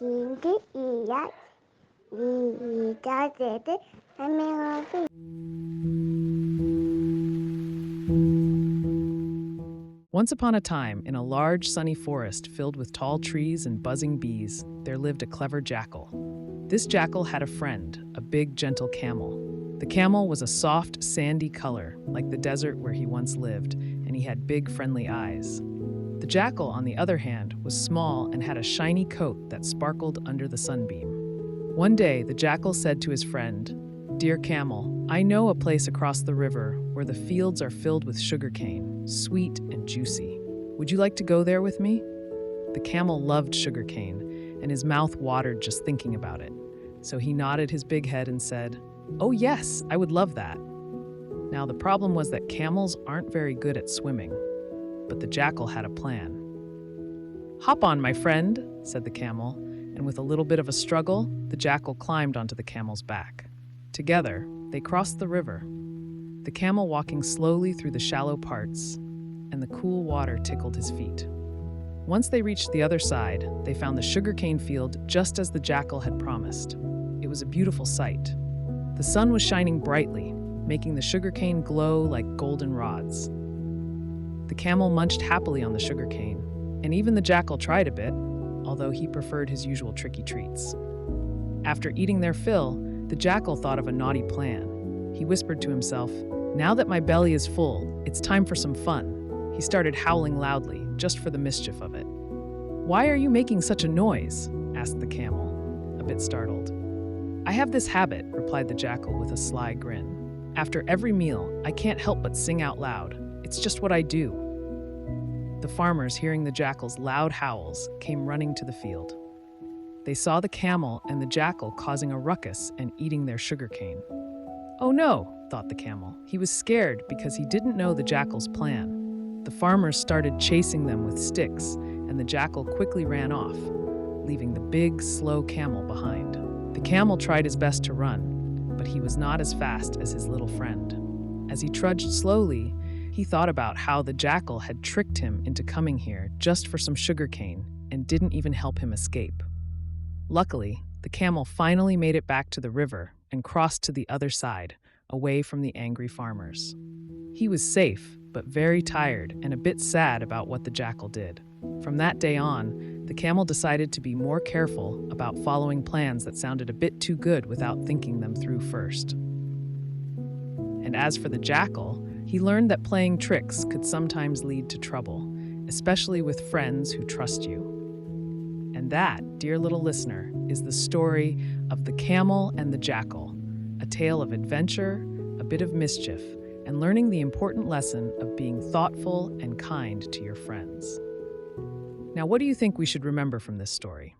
Enchanted iya Enchanted Camel. Once upon a time, in a large sunny forest filled with tall trees and buzzing bees, there lived a clever jackal. This jackal had a friend, a big, gentle camel. The camel was a soft, sandy color, like the desert where he once lived, and he had big, friendly eyes. The jackal, on the other hand, was small and had a shiny coat that sparkled under the sunbeam. One day, the jackal said to his friend, "Dear camel, I know a place across the river where the fields are filled with sugarcane, sweet and juicy. Would you like to go there with me?" The camel loved sugarcane, and his mouth watered just thinking about it. So he nodded his big head and said, "Oh yes, I would love that." Now the problem was that camels aren't very good at swimming, but the jackal had a plan. "Hop on, my friend," said the camel, and with a little bit of a struggle, the jackal climbed onto the camel's back. Together, they crossed the river, the camel walking slowly through the shallow parts, and the cool water tickled his feet. Once they reached the other side, they found the sugarcane field just as the jackal had promised. It was a beautiful sight. The sun was shining brightly, making the sugarcane glow like golden rods. The camel munched happily on the sugarcane, and even the jackal tried a bit, although he preferred his usual tricky treats. After eating their fill, the jackal thought of a naughty plan. He whispered to himself, "Now that my belly is full, it's time for some fun." He started howling loudly, just for the mischief of it. "Why are you making such a noise?" asked the camel, a bit startled. "I have this habit," replied the jackal with a sly grin. "After every meal, I can't help but sing out loud. It's just what I do." The farmers, hearing the jackal's loud howls, came running to the field. They saw the camel and the jackal causing a ruckus and eating their sugarcane. "Oh no," thought the camel. He was scared because he didn't know the jackal's plan. The farmers started chasing them with sticks, and the jackal quickly ran off, leaving the big, slow camel behind. The camel tried his best to run, but he was not as fast as his little friend. As he trudged slowly, he thought about how the jackal had tricked him into coming here just for some sugarcane and didn't even help him escape. Luckily, the camel finally made it back to the river and crossed to the other side, away from the angry farmers. He was safe, but very tired and a bit sad about what the jackal did. From that day on, the camel decided to be more careful about following plans that sounded a bit too good without thinking them through first. And as for the jackal, he learned that playing tricks could sometimes lead to trouble, especially with friends who trust you. And that, dear little listener, is the story of the camel and the jackal, a tale of adventure, a bit of mischief, and learning the important lesson of being thoughtful and kind to your friends. Now, what do you think we should remember from this story?